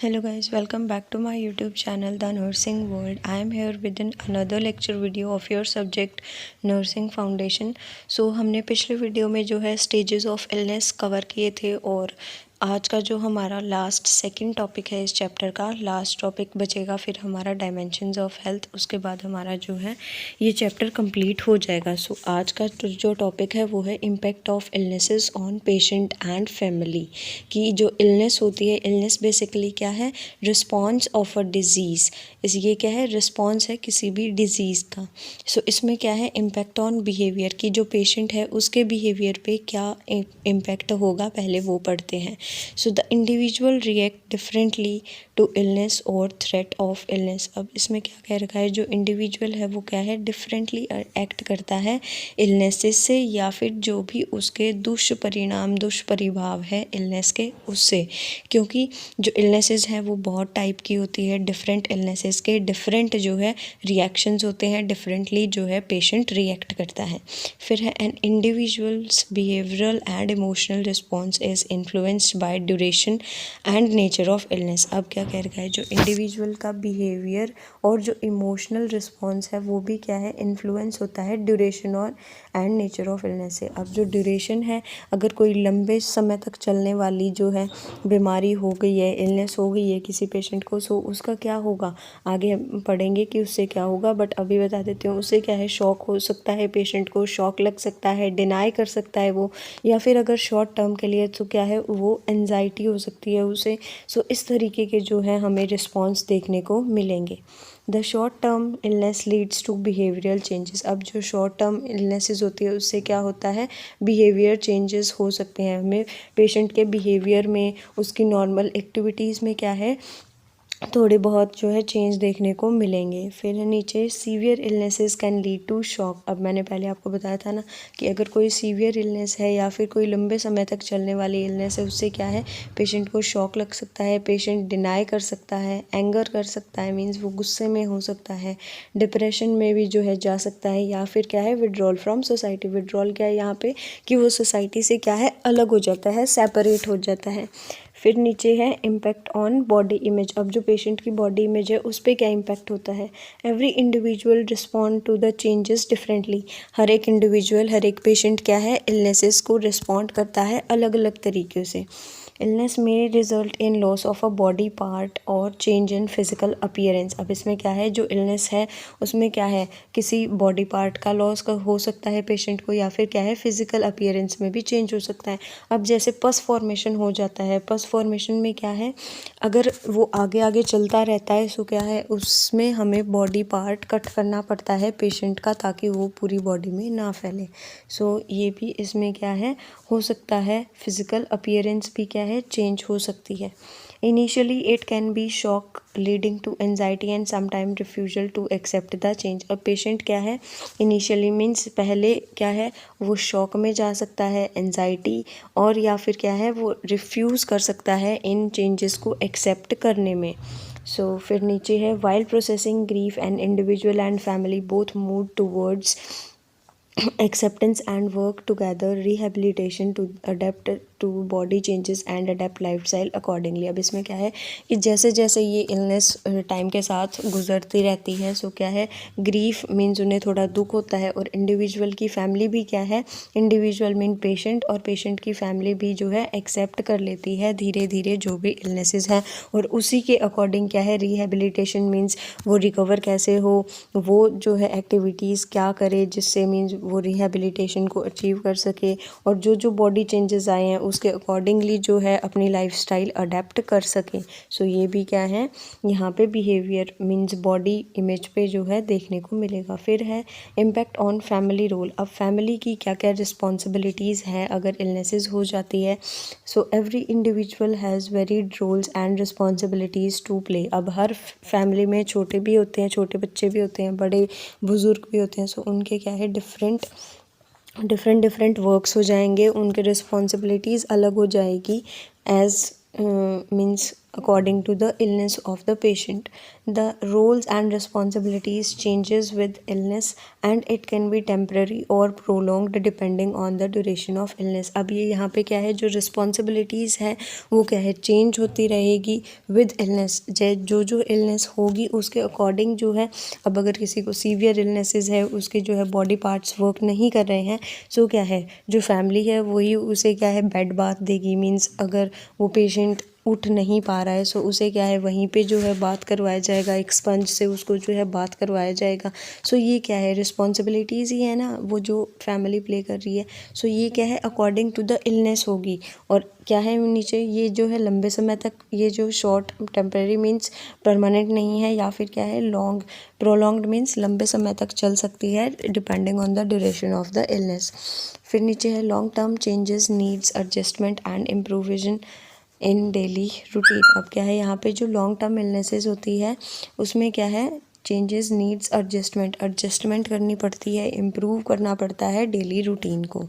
Hello guys, welcome back to my YouTube channel The Nursing World. I am here with another lecture video of your subject Nursing Foundation. So हमने पिछले video में जो है stages of illness cover किए थे और आज का जो हमारा लास्ट सेकंड टॉपिक है इस चैप्टर का लास्ट टॉपिक बचेगा फिर हमारा डायमेंशंस ऑफ हेल्थ। उसके बाद हमारा जो है ये चैप्टर कंप्लीट हो जाएगा। सो आज का जो टॉपिक है वो है impact of illnesses on patient and family. कि जो इलनेस होती है, इलनेस बेसिकली क्या है, रिस्पॉन्स ऑफ अ डिज़ीज़। ये क्या है, रिस्पॉन्स है किसी भी डिज़ीज़ का। सो इसमें क्या है, इम्पैक्ट ऑन बिहेवियर की जो पेशेंट है उसके बिहेवियर पे क्या इम्पैक्ट होगा पहले वो पढ़ते हैं। So the individual react differently to illness और थ्रेट ऑफ इलनेस। अब इसमें क्या कह रखा है, जो इंडिविजुअल है वो क्या है, डिफरेंटली एक्ट करता है इलनेसेस से या फिर जो भी उसके दुष्परिणाम दुष्प्रभाव है इलनेस के उससे। क्योंकि जो इलनेसेस हैं वो बहुत टाइप की होती है, डिफरेंट इलनेसेस के डिफरेंट जो है रिएक्शंस होते हैं, डिफरेंटली जो है पेशेंट रिएक्ट करता है। फिर है an individuals behavioural and emotional response is influenced by duration and nature of illness. अब क्या कह रखा है, जो इंडिविजुअल का बिहेवियर और जो इमोशनल रिस्पॉन्स है वो भी क्या है, इन्फ्लुएंस होता है ड्यूरेशन और एंड नेचर ऑफ इलनेस से। अब जो ड्यूरेशन है, अगर कोई लंबे समय तक चलने वाली जो है बीमारी हो गई है, इलनेस हो गई है किसी पेशेंट को, सो उसका क्या होगा आगे पढ़ेंगे कि उससे क्या होगा, बट अभी बता देती हूँ। उससे क्या है, शॉक हो सकता है, पेशेंट को शॉक लग सकता है, डिनाई कर सकता है वो, या फिर अगर शॉर्ट टर्म के लिए तो क्या है वो एंजाइटी हो सकती है उसे। सो इस तरीके के जो है हमें रिस्पॉन्स देखने को मिलेंगे। The short term illness leads to behavioural changes. अब जो शॉर्ट टर्म इलनेसेस होती है उससे क्या होता है, बिहेवियर चेंजेस हो सकते हैं हमें पेशेंट के बिहेवियर में, उसकी नॉर्मल एक्टिविटीज़ में क्या है थोड़े बहुत जो है चेंज देखने को मिलेंगे। फिर नीचे severe illnesses can lead to shock. अब मैंने पहले आपको बताया था ना कि अगर कोई सीवियर इलनेस है या फिर कोई लंबे समय तक चलने वाली इलनेस है उससे क्या है, पेशेंट को शॉक लग सकता है, पेशेंट डिनाई कर सकता है, एंगर कर सकता है, मीन्स वो गुस्से में हो सकता है, डिप्रेशन में भी जो है जा सकता है, या फिर क्या है विड्रॉल फ्रॉम सोसाइटी। विड्रॉल क्या है यहाँ पे कि वो सोसाइटी से क्या है अलग हो जाता है, सेपरेट हो जाता है। फिर नीचे है इम्पैक्ट ऑन बॉडी इमेज। अब जो पेशेंट की बॉडी इमेज है उस पर क्या इम्पैक्ट होता है, every individual respond to the changes differently. हर एक इंडिविजुअल, हर एक पेशेंट क्या है इलनेसेस को रिस्पॉन्ड करता है अलग अलग तरीके से। इलनेस में result in loss of a body part और चेंज इन फिजिकल अपीयरेंस। अब इसमें क्या है, जो इलनेस है उसमें क्या है, किसी बॉडी पार्ट का लॉस का हो सकता है पेशेंट को, या फिर क्या है फिजिकल अपीयरेंस में भी चेंज हो सकता है। अब जैसे पस फॉर्मेशन हो जाता है, पस फॉर्मेशन में क्या है, अगर वो आगे आगे चलता रहता है सो क्या है उसमें हमें बॉडी पार्ट कट करना पड़ता है पेशेंट का ताकि वो पूरी बॉडी में ना फैले। सो ये भी इसमें क्या है हो सकता है, फिजिकल अपीयरेंस भी क्या है चेंज हो सकती है। Initially it can be shock leading to anxiety and sometime refusal to accept the change. अब पेशेंट क्या है इनिशियली मीन्स पहले क्या है वो शॉक में जा सकता है, एनजाइटी, और या फिर क्या है वो रिफ्यूज़ कर सकता है इन चेंजेस को एक्सेप्ट करने में। सो फिर नीचे है while processing grief and individual and family both move towards acceptance and work together rehabilitation to adapt to body changes and adapt lifestyle accordingly। अब इसमें क्या है कि जैसे जैसे ये इलनेस टाइम के साथ गुजरती रहती है सो क्या है, ग्रीफ मीन्स उन्हें थोड़ा दुख होता है, और इंडिविजुअल की फैमिली भी क्या है, इंडिविजुअल मीन पेशेंट और पेशेंट की फैमिली भी जो है एक्सेप्ट कर लेती है धीरे धीरे जो भी इलनेसेस हैं, और उसी के अकॉर्डिंग क्या है रिहेबिलिटेशन मीन्स वो रिकवर कैसे हो, वो जो है एक्टिविटीज़ क्या करे जिससे मीन्स वो रिहेबिलिटेशन को अचीव कर सके, और जो जो बॉडी चेंजेस आए हैं उसके अकॉर्डिंगली जो है अपनी लाइफस्टाइल अडेप्ट कर सके। सो ये भी क्या है यहाँ पे बिहेवियर मीन्स बॉडी इमेज पे जो है देखने को मिलेगा। फिर है इम्पैक्ट ऑन फैमिली रोल। अब फैमिली की क्या क्या रिस्पॉन्सिबिलिटीज़ हैं अगर इलनेसेस हो जाती है। So every individual has varied roles and responsibilities to play. अब हर फैमिली में छोटे भी होते हैं, छोटे बच्चे भी होते हैं, बड़े बुज़ुर्ग भी होते हैं, सो उनके क्या है डिफरेंट वर्क्स हो जाएंगे, उनके रिस्पॉन्सिबिलिटीज़ अलग हो जाएगी age means according to the illness of the patient. The roles and responsibilities changes with illness and it can be temporary or prolonged depending on the duration of illness. अब ये यहाँ पे क्या है, जो responsibilities है वो क्या है, चेंज होती रहेगी with illness. जो जो illness होगी उसके अकॉर्डिंग जो है, अब अगर किसी को सीवियर इलनेसेस है, उसके जो है बॉडी पार्ट्स वर्क नहीं कर रहे हैं, सो क्या है, जो फैमिली है वही उसे क्या है बेड बाथ देगी. मीन्स अगर वो पेशेंट उठ नहीं पा रहा है सो उसे क्या है वहीं पे जो है बात करवाया जाएगा, एक स्पंज से उसको जो है बात करवाया जाएगा. सो ये क्या है, रिस्पॉन्सिबिलिटीज़ ही है ना वो जो फैमिली प्ले कर रही है. सो ये क्या है, अकॉर्डिंग टू द इलनेस होगी. और क्या है नीचे, ये जो है लंबे समय तक, ये जो शॉर्ट टेम्परेरी मीन्स परमानेंट नहीं है, या फिर क्या है लॉन्ग प्रोलॉन्ग्ड मीन्स लंबे समय तक चल सकती है depending on the duration of the illness. फिर नीचे है long term changes needs adjustment and improvisation in daily routine. अब क्या है यहाँ पे जो लॉन्ग टर्म इलनेसेस होती है उसमें क्या है, चेंजेस नीड्स एडजस्टमेंट करनी पड़ती है, इम्प्रूव करना पड़ता है डेली रूटीन को.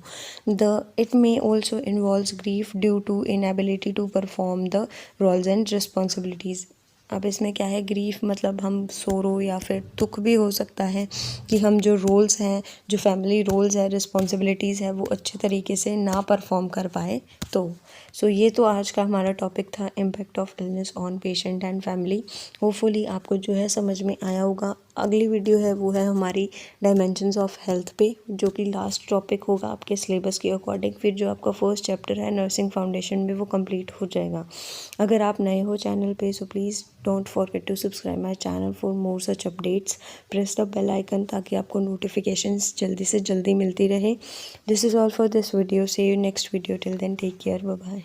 It may also involves grief due to inability to perform the roles and responsibilities. अब इसमें क्या है, ग्रीफ मतलब हम सोरो या फिर दुख भी हो सकता है कि हम जो रोल्स हैं, जो फैमिली रोल्स है, रिस्पॉन्सिबिलिटीज़ है, वो अच्छे तरीके से ना परफॉर्म कर पाए. सो ये तो आज का हमारा टॉपिक था, impact of illness on patient and family. Hopefully आपको जो है समझ में आया होगा. अगली वीडियो है वो है हमारी डायमेंशंस ऑफ हेल्थ पे, जो कि लास्ट टॉपिक होगा आपके सिलेबस के अकॉर्डिंग. फिर जो आपका फर्स्ट चैप्टर है नर्सिंग फाउंडेशन में वो कंप्लीट हो जाएगा. अगर आप नए हो चैनल पे so please don't forget to subscribe my channel for more such updates. Press the bell icon ताकि आपको नोटिफिकेशंस जल्दी से जल्दी मिलती रहे. This is all for this video. See you next video. Till then take care. Bye bye.